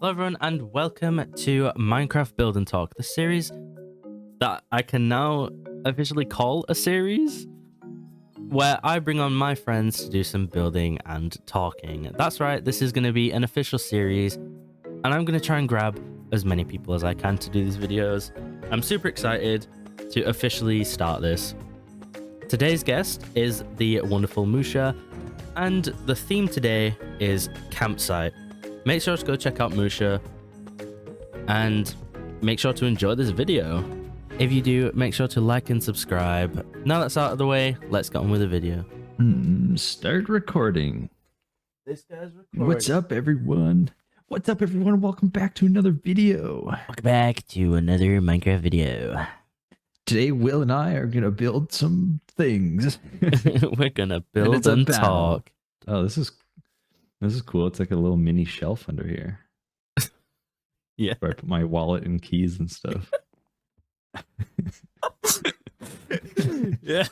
Hello everyone and welcome to Minecraft Build and Talk, the series that I can now officially call a series, where I bring on my friends to do some building and talking. That's right, this is going to be an official series, and I'm going to try and grab as many people as I can to do these videos. I'm super excited to officially start this. Today's guest is the wonderful Musha, and the theme today is campsite. Make sure to go check out Musha and make sure to enjoy this video. If you do, make sure to like and subscribe. Now that's out of the way, let's get on with the video. Start recording. This guy's recording. What's up, everyone? What's up, everyone? Welcome back to another video. Welcome back to another Minecraft video. Today, Will and I are gonna build some things. We're gonna build and talk. Oh, this is cool. It's like a little mini shelf under here. Yeah. Where I put my wallet and keys and stuff. Yeah.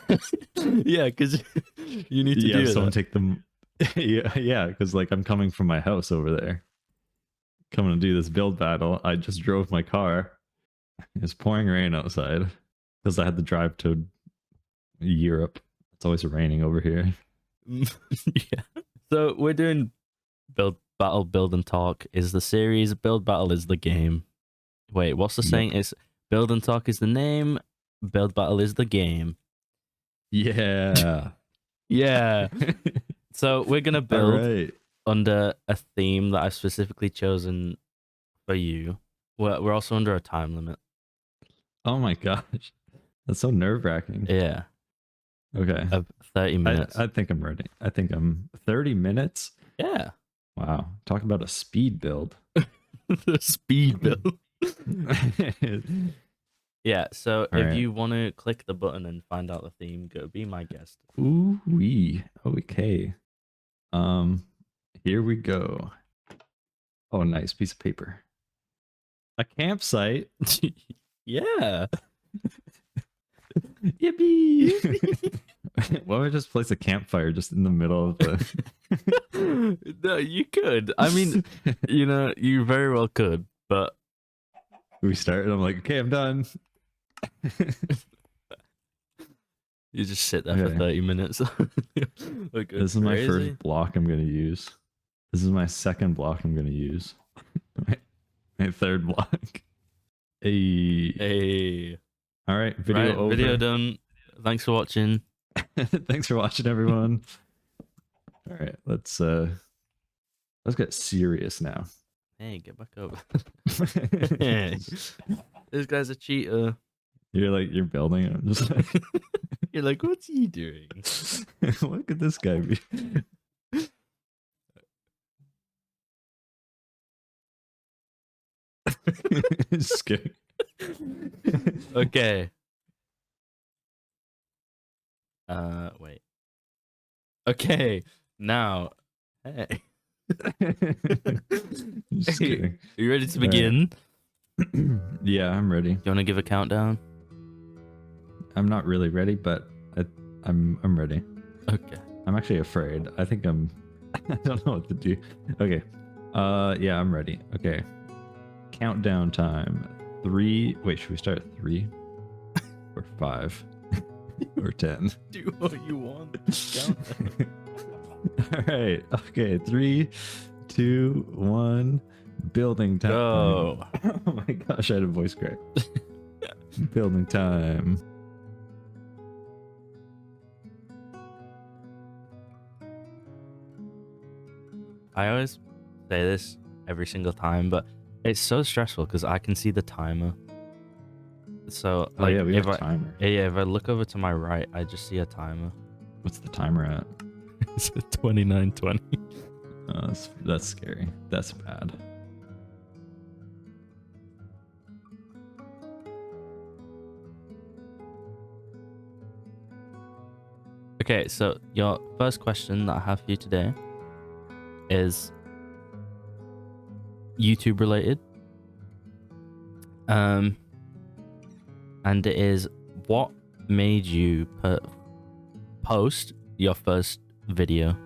Yeah, because you need to do someone that. take them. yeah, because like I'm coming from my house over there. Coming to do this build battle. I just drove my car. It's pouring rain outside because I had to drive to Europe. It's always raining over here. Yeah. So we're doing build battle, build and talk is the series. Build battle is the game. Wait, what's the saying? It's build and talk is the name. Build battle is the game. Yeah. Yeah. So we're gonna build Right. under a theme that I've specifically chosen for you. We're also under a time limit. Oh my gosh. That's so nerve-wracking. Yeah. Okay. Of 30 minutes. I think I'm ready. I think I'm 30 minutes. Yeah. Wow. Talk about a speed build. The speed build. Yeah, so All if right. you want to click the button and find out the theme, go be my guest. Ooh wee. Okay. Here we go. Oh, nice piece of paper. A campsite. Yeah. Yippee! Why don't I just place a campfire just in the middle of the... No, you could. I mean, you know, you very well could, but We start and I'm like, okay, I'm done. you just sit there for Okay. 30 minutes. Like, This is my crazy. first block I'm going to use. This is my second block I'm going to use. my third block. Hey. Hey. All right, video Right, over. video done. Thanks for watching. Thanks for watching, everyone. All right, let's get serious now. Hey, get back up. This guy's a cheater. You're building it. I'm just like, You're like, what's he doing? what could this guy be? Scary. Okay. Wait. Okay, now, hey. Just kidding. Are you ready to All right. begin? Yeah, I'm ready. You want to give a countdown? I'm not really ready, but I'm ready. Okay. I'm actually afraid. I think I don't know what to do. Okay. Yeah, I'm ready. Okay. Countdown time. 3. Wait, should we start at 3 or 5 or 10? Do what you want. Count. All right. Okay. 3, 2, 1. Building time. Go. Oh my gosh, I had a voice crack. Building time. I always say this every single time, but it's so stressful because I can see the timer. So, Oh like, yeah, we if have I, a timer. yeah, if I look over to my right, I just see a timer. What's the timer at? It's at 29:20. That's scary. That's bad. Okay, so your first question that I have for you today is YouTube related. And it is, what made you post your first video?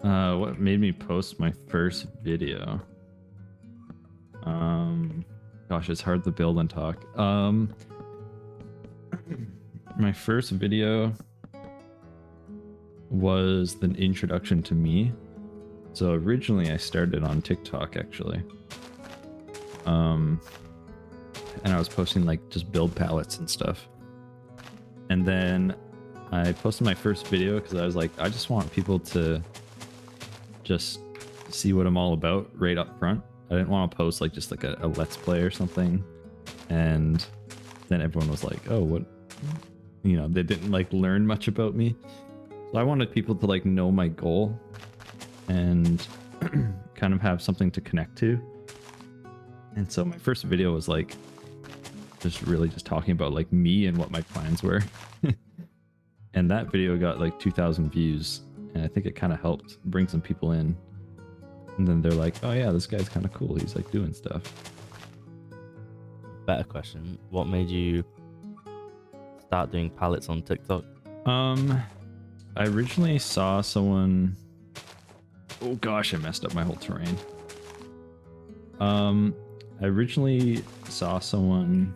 What made me post my first video? Gosh, it's hard to build and talk. My first video was the introduction to me. So originally I started on TikTok actually. And I was posting like just build palettes and stuff. And then I posted my first video because I was like, I just want people to just see what I'm all about right up front. I didn't want to post like just like a let's play or something. And then everyone was like, oh, what, you know, they didn't like learn much about me. So I wanted people to like know my goal and kind of have something to connect to. And so my first video was like just really just talking about like me and what my plans were. And that video got like 2,000 views, and I think it kind of helped bring some people in. And then they're like, oh yeah, this guy's kind of cool, he's like doing stuff. Better question, what made you start doing palettes on TikTok? I originally saw someone, oh gosh, I messed up my whole terrain. I originally saw someone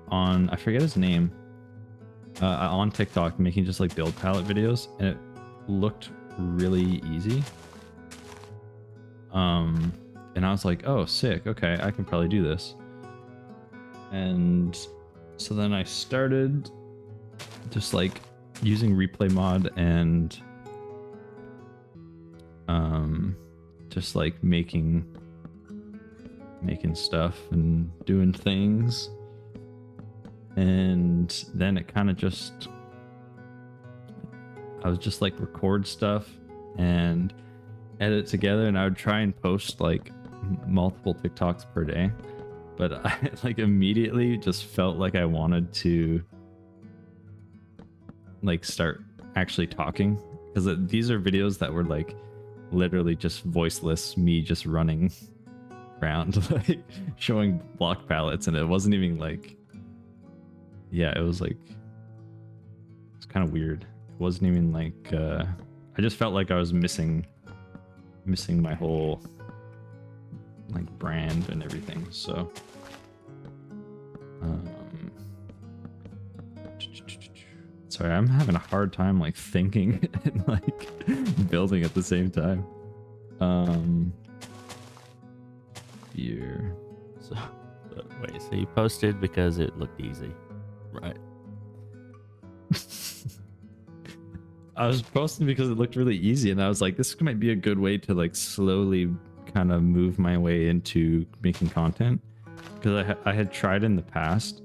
on, I forget his name, on TikTok making just like build palette videos, and it looked really easy. And I was like, oh sick, okay, I can probably do this. And so then I started just like using replay mod and just like making stuff and doing things. And then it kind of just, I was just like record stuff and edit together, and I would try and post like multiple TikToks per day. But I like immediately just felt like I wanted to like start actually talking, because these are videos that were like literally just voiceless, me just running around like showing block palettes, and it wasn't even like, yeah, it was like, it's kind of weird. It wasn't even like I just felt like I was missing my whole like brand and everything. So sorry, I'm having a hard time like thinking and like building at the same time. Here. So wait, so you posted because it looked easy, right? I was posting because it looked really easy, and I was like, this might be a good way to like slowly kind of move my way into making content, because I had tried in the past,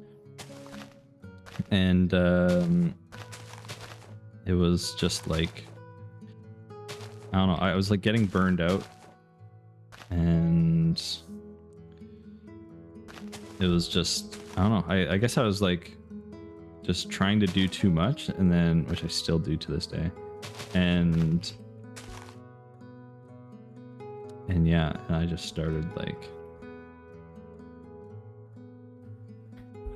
and it was just like, I don't know, I was like getting burned out, and it was just, I don't know, I guess I was like just trying to do too much, and then, which I still do to this day, and yeah, and I just started like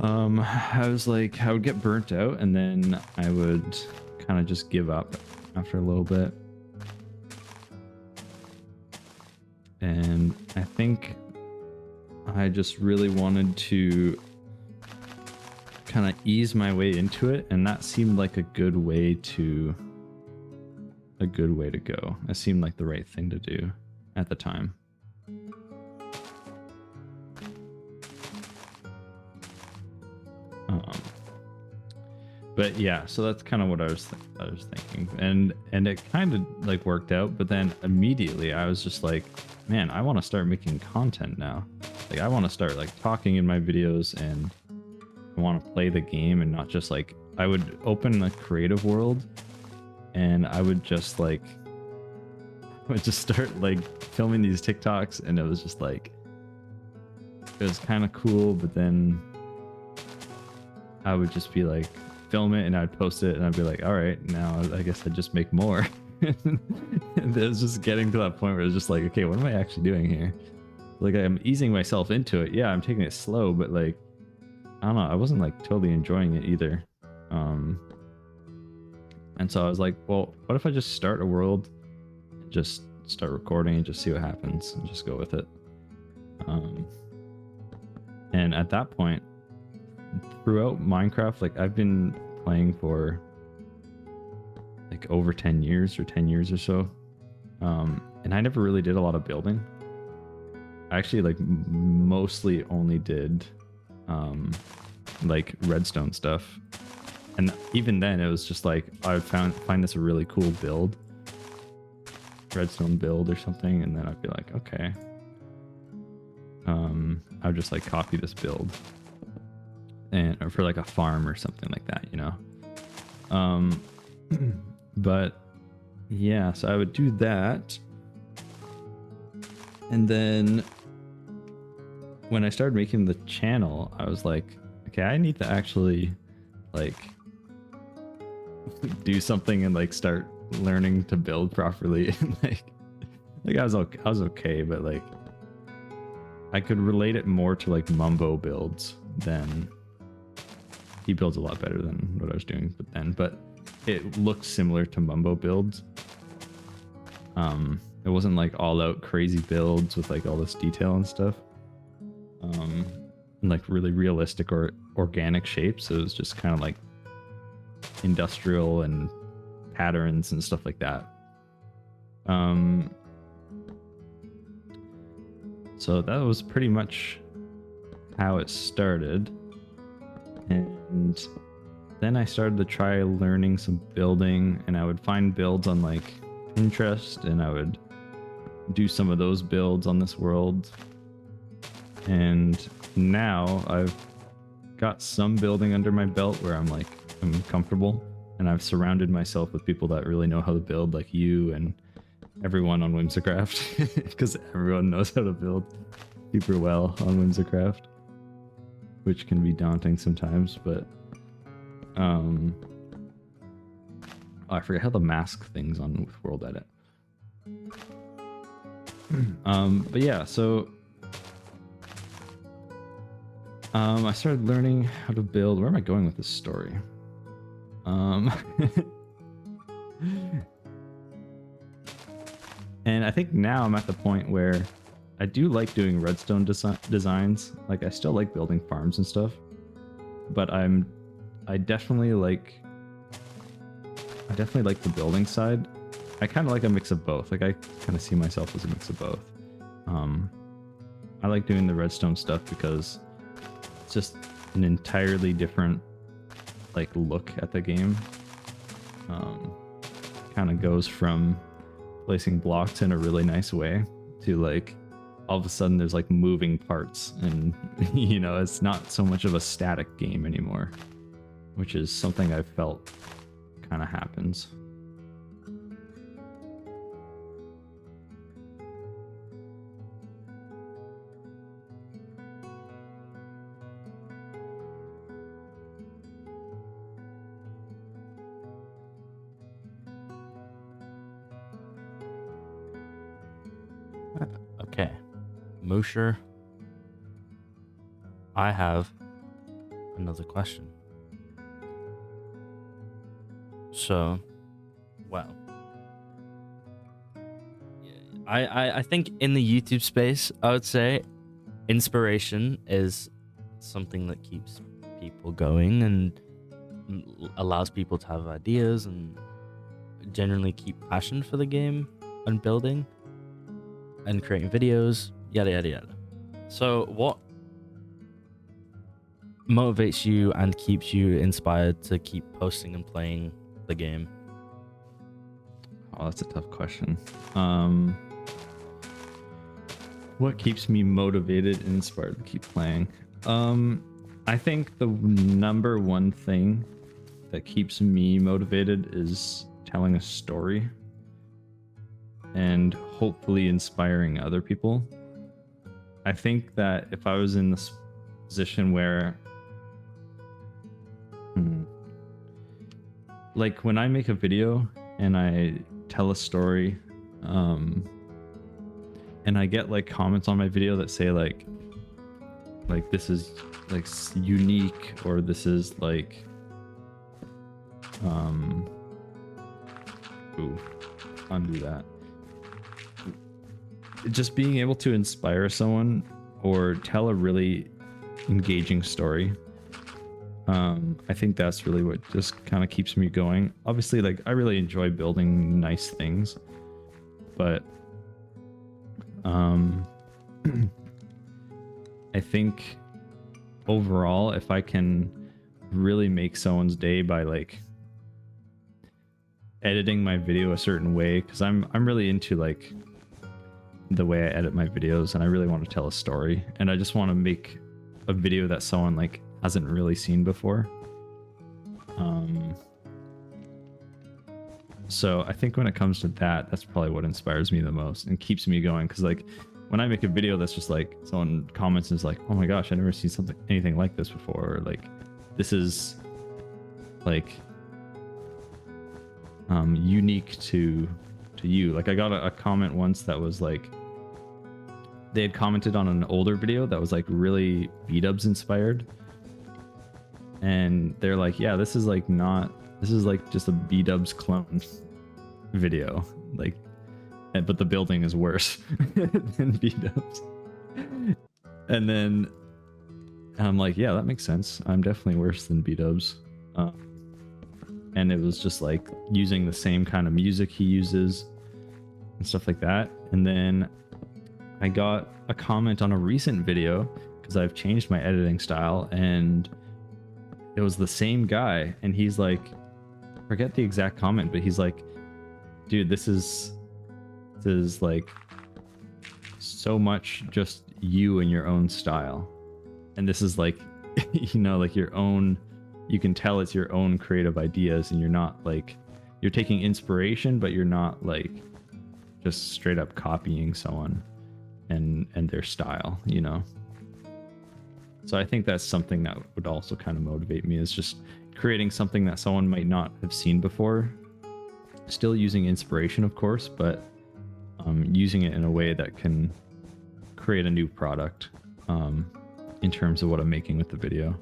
I was like, I would get burnt out, and then I would kind of just give up after a little bit. And I think I just really wanted to kind of ease my way into it, and that seemed like a good way to go. It seemed like the right thing to do at the time. But yeah, so that's kind of what I was thinking, and it kind of like worked out. But then immediately I was just like, man, I want to start making content now. Like I want to start like talking in my videos, and I want to play the game, and not just like, I would open the creative world, and I would just like, I would just start like filming these TikToks, and it was just like, it was kind of cool. But then I would just be like, film it, and I'd post it, and I'd be like, all right, now I guess I'd just make more. And it was just getting to that point where it was just like, okay, what am I actually doing here? Like, I'm easing myself into it. Yeah, I'm taking it slow, but like, I don't know, I wasn't like totally enjoying it either. And so I was like, well, what if I just start a world, just start recording and just see what happens and just go with it. And at that point, throughout Minecraft, like I've been playing for like over 10 years or 10 years or so. And I never really did a lot of building. I actually like mostly only did like redstone stuff. And even then it was just like I would find this a really cool build, redstone build or something, and then I'd be like, okay. I would just like copy this build or for like a farm or something like that, you know. But yeah, so I would do that. And then when I started making the channel, I was like, okay, I need to actually like do something and like start learning to build properly. And like I was okay, but like I could relate it more to like Mumbo builds than he builds a lot better than what I was doing but it looked similar to Mumbo builds. It wasn't like all out crazy builds with like all this detail and stuff. And like really realistic or organic shapes. So it was just kind of like industrial and patterns and stuff like that. So that was pretty much how it started. And then I started to try learning some building, and I would find builds on like Pinterest, and I would do some of those builds on this world. And now I've got some building under my belt where I'm comfortable, and I've surrounded myself with people that really know how to build, like you and everyone on Whimsicraft, because everyone knows how to build super well on Whimsicraft, which can be daunting sometimes. But I forget how the mask thing's on with World Edit. But yeah, so I started learning how to build. Where am I going with this story? And I think now I'm at the point where I do like doing redstone designs. Like I still like building farms and stuff, but I definitely like the building side. I kind of like a mix of both. Like I kind of see myself as a mix of both. I like doing the redstone stuff because it's just an entirely different like look at the game. Kind of goes from placing blocks in a really nice way to like all of a sudden there's like moving parts, and you know, it's not so much of a static game anymore, which is something I've felt kind of happens. Okay, Moosher, I have another question. So, well, I think in the YouTube space, I would say inspiration is something that keeps people going and allows people to have ideas and generally keep passion for the game and building and creating videos, yada yada yada. So what motivates you and keeps you inspired to keep posting and playing the game? Oh, that's a tough question. What keeps me motivated and inspired to keep playing? I think the number one thing that keeps me motivated is telling a story and hopefully inspiring other people. I think that if I was in this position where like when I make a video and I tell a story, and I get like comments on my video that say like this is like unique, or this is like undo that. just being able to inspire someone or tell a really engaging story. I think that's really what just kind of keeps me going. Obviously, like, I really enjoy building nice things, but I think overall, if I can really make someone's day by like editing my video a certain way, because I'm really into like the way I edit my videos, and I really want to tell a story, and I just want to make a video that someone like hasn't really seen before. So I think when it comes to that, that's probably what inspires me the most and keeps me going, because like when I make a video that's just like someone comments and is like, oh my gosh, I never seen anything like this before, or like this is like unique to you. Like I got a comment once that was like, they had commented on an older video that was like really B-dubs inspired, and they're like, yeah, this is like just a B-dubs clone video, like, but the building is worse than B-dubs. And then I'm like, yeah, that makes sense, I'm definitely worse than B-dubs. And it was just like using the same kind of music he uses and stuff like that. And then I got a comment on a recent video because I've changed my editing style, and it was the same guy, and he's like, forget the exact comment, but he's like, dude, this is like so much just you and your own style, and this is like you know, like your own, you can tell it's your own creative ideas, and you're not like, you're taking inspiration, but you're not like just straight up copying someone and their style, you know. So I think that's something that would also kind of motivate me, is just creating something that someone might not have seen before, still using inspiration of course, but using it in a way that can create a new product in terms of what I'm making with the video.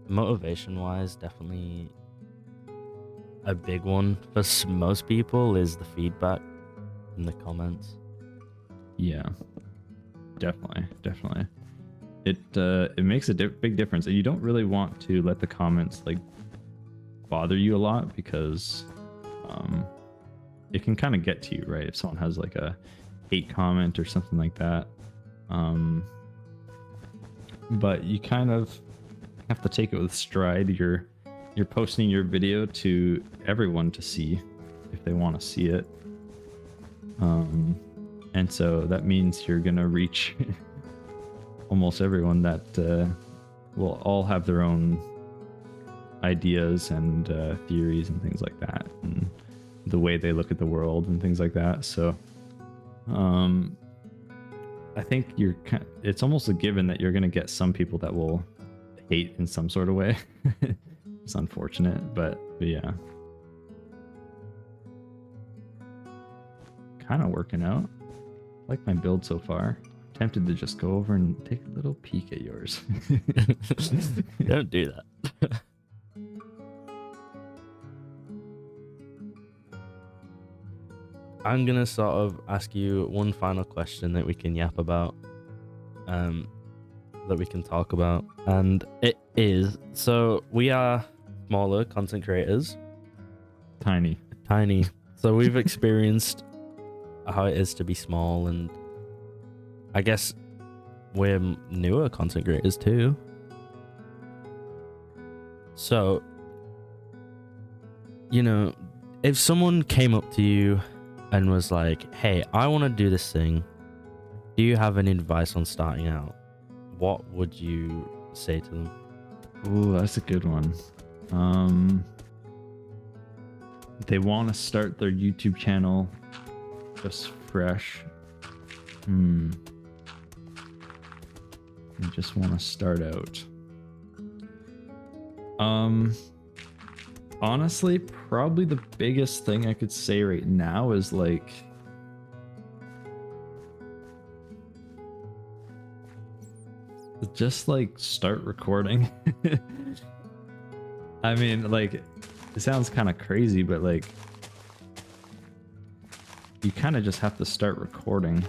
Motivation wise, definitely a big one for most people is the feedback in the comments. Yeah, definitely. It makes a big difference, and you don't really want to let the comments like bother you a lot, because it can kind of get to you, right? If someone has like a hate comment or something like that, but you kind of have to take it with stride. You're posting your video to everyone to see if they want to see it, and so that means you're gonna reach almost everyone that will all have their own ideas and theories and things like that, and the way they look at the world and things like that. So I think it's almost a given that you're going to get some people that will hate in some sort of way. It's unfortunate, but yeah, kind of working out. I like my build so far. Tempted to just go over and take a little peek at yours. Don't do that. I'm gonna sort of ask you one final question that we can yap about, that we can talk about, and it is, so we are smaller content creators. Tiny. So we've experienced how it is to be small, and I guess we're newer content creators too. So, you know, if someone came up to you and was like, hey, I want to do this thing, do you have any advice on starting out? What would you say to them? Ooh, that's a good one. They want to start their YouTube channel just fresh. They just want to start out. Honestly, probably the biggest thing I could say right now is like, just like start recording. I mean, like, it sounds kind of crazy, but like, you kind of just have to start recording.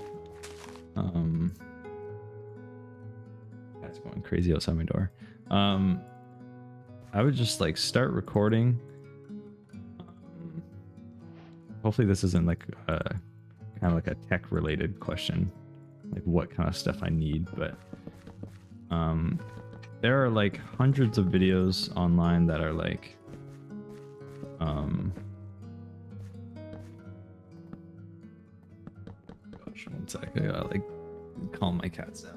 That's going crazy outside my door. I would just like start recording. Hopefully this isn't like kind of like a tech related question, like what kind of stuff I need, but there are like hundreds of videos online that are like gosh, one sec, I gotta like calm my cats down.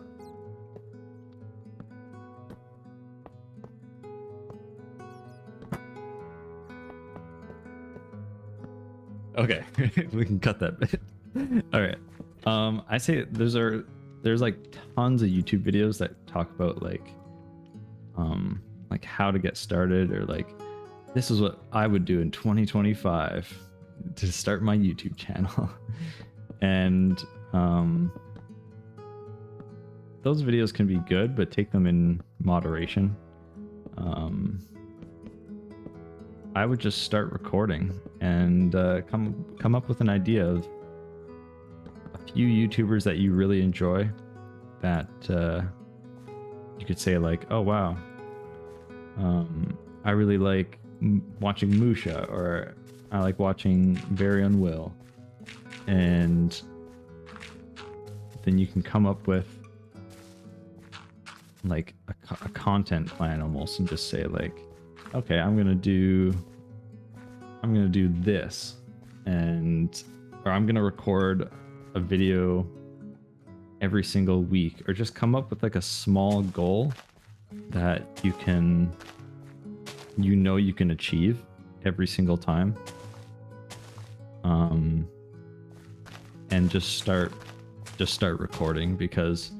Okay, we can cut that bit. All right. I say there's like tons of YouTube videos that talk about like how to get started, or like this is what I would do in 2025 to start my YouTube channel. And those videos can be good, but take them in moderation. I would just start recording and come up with an idea of a few YouTubers that you really enjoy that you could say like, oh wow, I really like watching Musha, or I like watching VeryUnWill, and then you can come up with like a content plan almost, and just say like, okay, I'm gonna do this, or I'm gonna record a video every single week, or just come up with like a small goal that you can achieve every single time, and just start recording, because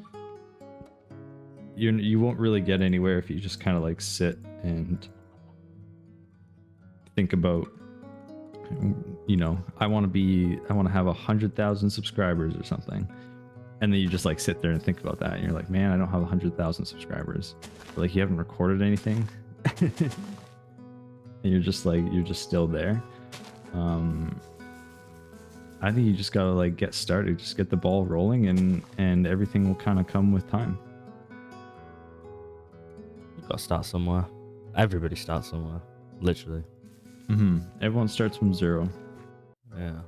you won't really get anywhere if you just kind of like sit and think about, I want to have 100,000 subscribers or something, and then you just like sit there and think about that, and you're like, man, I don't have 100,000 subscribers, but like you haven't recorded anything. And you're just still there. I think you just gotta like get started, just get the ball rolling, and everything will kind of come with time. You gotta start somewhere. Everybody starts somewhere, literally. Everyone starts from zero. Yeah.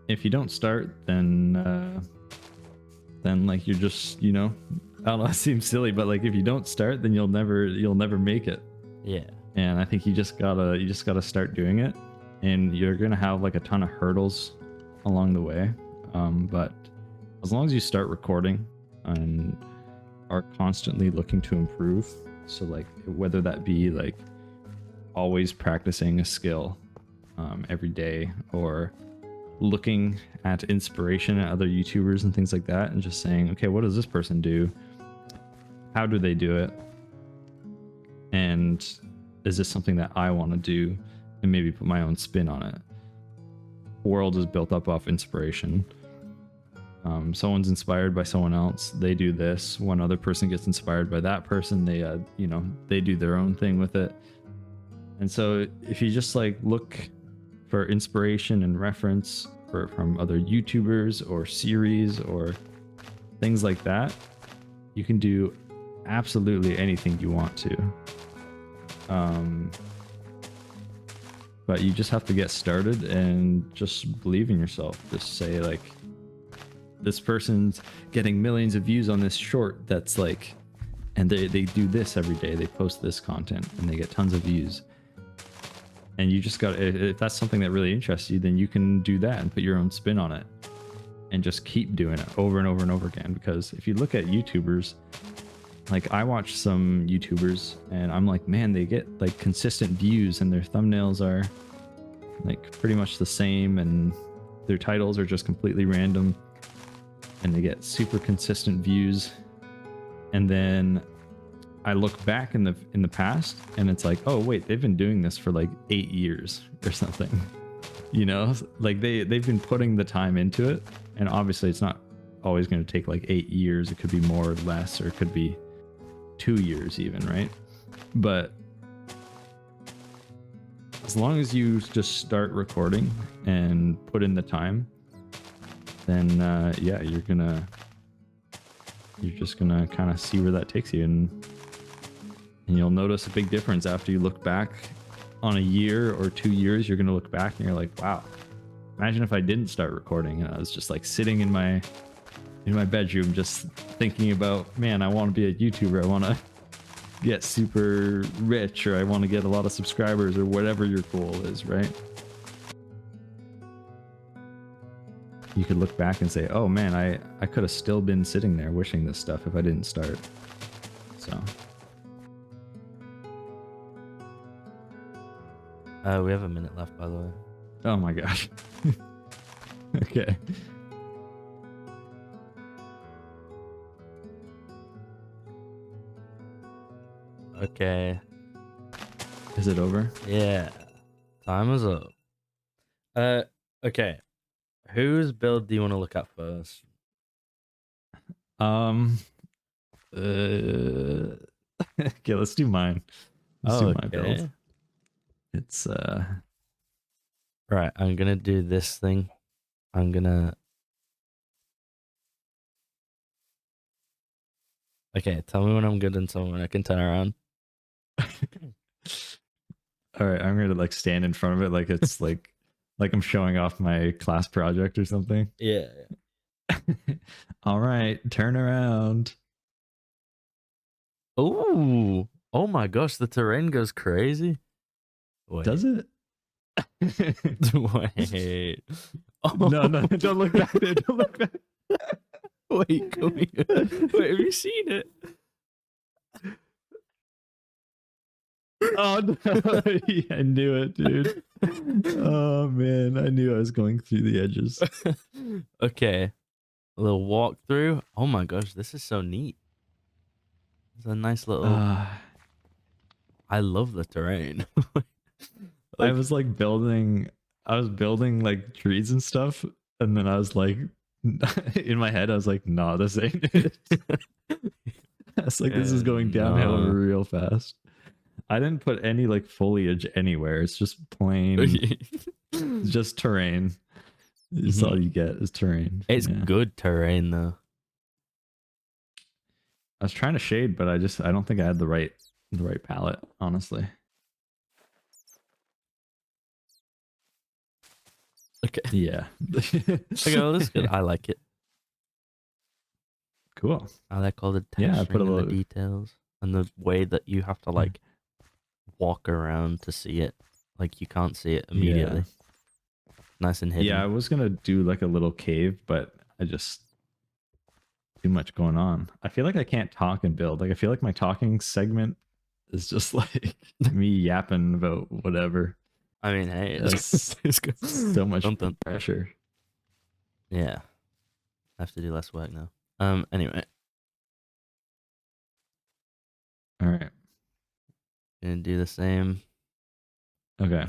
If you don't start, then like you're just, I don't know, it seems silly, but like if you don't start, then you'll never make it. Yeah. And I think you just gotta start doing it, and you're gonna have like a ton of hurdles along the way. But as long as you start recording and are constantly looking to improve, so like whether that be like always practicing a skill every day, or looking at inspiration at other YouTubers and things like that, and just saying, okay, what does this person do? How do they do it? And is this something that I want to do, and maybe put my own spin on it? The world is built up off inspiration. Someone's inspired by someone else, they do this. One other person gets inspired by that person, they do their own thing with it. And so if you just like look for inspiration and reference from other YouTubers or series or things like that, you can do absolutely anything you want to. But you just have to get started and just believe in yourself. Just say like, this person's getting millions of views on this short that's like, and they do this every day, they post this content and they get tons of views. And you just got, if that's something that really interests you, then you can do that and put your own spin on it and just keep doing it over and over and over again. Because if you look at YouTubers, like I watch some YouTubers and I'm like, man, they get like consistent views and their thumbnails are like pretty much the same and their titles are just completely random and they get super consistent views. And then I look back in the past and it's like, oh wait, they've been doing this for like 8 years or something. Like they've been putting the time into it, and obviously it's not always going to take like 8 years. It could be more or less, or it could be 2 years even, right? But as long as you just start recording and put in the time, then yeah, you're just gonna kind of see where that takes you, and you'll notice a big difference after you look back on a year or 2 years. You're gonna look back and you're like, wow, imagine if I didn't start recording and I was just like sitting in my bedroom just thinking about, man, I want to be a YouTuber, I want to get super rich, or I want to get a lot of subscribers, or whatever your goal is, right? You could look back and say, oh man, I could have still been sitting there wishing this stuff if I didn't start. So We have a minute left, by the way. oh my gosh. Okay. Okay. Is it over? Yeah. Time is up. Okay. Whose build do you want to look at first? Okay, let's do mine. Let's do my build. It's right, I'm gonna do this thing. I'm gonna Okay, tell me when I'm good and tell me when I can turn around. all right, I'm gonna like stand in front of it like it's like I'm showing off my class project or something. Yeah. All right, turn around. Ooh. Oh my gosh, the terrain goes crazy. Wait. Does it? Wait. Oh. No, don't look back there. Don't look back. Wait, come here. Wait, have you seen it? Oh no! I knew it, dude. Oh man, I knew I was going through the edges. Okay, a little walkthrough. Oh my gosh, this is so neat. It's a nice little. I love the terrain. I was like building. I was building like trees and stuff, and then I was like, in my head, I was like, "Nah, this ain't it." I was like, "This is going downhill real fast." I didn't put any like foliage anywhere. It's just plain, just terrain. It's all you get is terrain. It's good terrain though. I was trying to shade, but I don't think I had the right palette, honestly. Okay. Yeah. Okay, well, that's good. I like it. Cool. I like all the texturing and the details and the way that you have to like walk around to see it. Like you can't see it immediately. Yeah. Nice and hidden. Yeah, I was gonna do like a little cave, but I just too much going on. I feel like I can't talk and build. Like I feel like my talking segment is just like me yapping about whatever. I mean, hey, it's so much pressure. Yeah, I have to do less work now. Anyway. All right. Gonna do the same. Okay.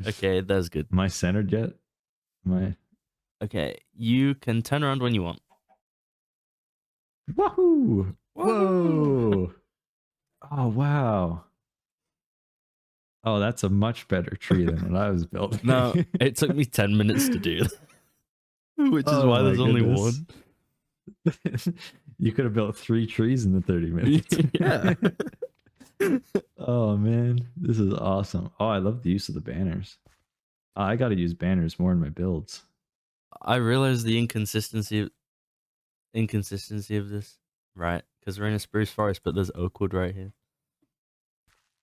Okay, that's good. Am I centered yet? Okay, you can turn around when you want. Wahoo! Whoa! Oh wow! Oh, that's a much better tree than what I was building. No, it took me 10 minutes to do that, which is why there's only one. You could have built 3 trees in the 30 minutes. Yeah. Oh man, this is awesome. Oh, I love the use of the banners. I got to use banners more in my builds. I realized the inconsistency of this, right? Because we're in a spruce forest, but there's oak wood right here.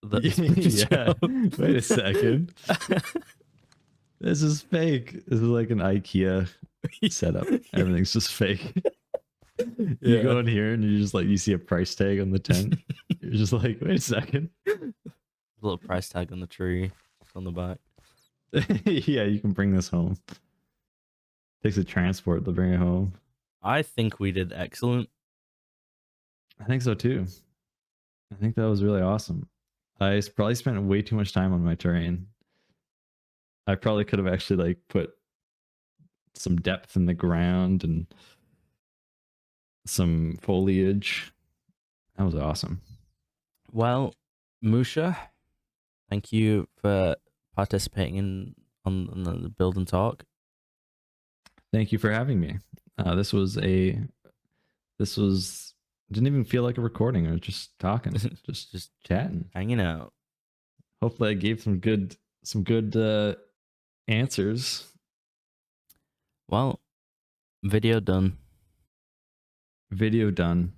Yeah. Wait a second. This is fake. This is like an IKEA setup. Everything's just fake. You go in here and you just like, you see a price tag on the tent. You're just like, wait a second. A little price tag on the tree, just on the back. Yeah, you can bring this home. Takes a transport to bring it home. I think we did excellent. I think so too. I think that was really awesome. I probably spent way too much time on my terrain. I probably could have actually like put some depth in the ground and some foliage. That was awesome. Well, Musha, thank you for participating in on the build and talk. Thank you for having me. This was didn't even feel like a recording. I was just talking, just chatting, hanging out. Hopefully, I gave some good answers. Well, video done. Video done.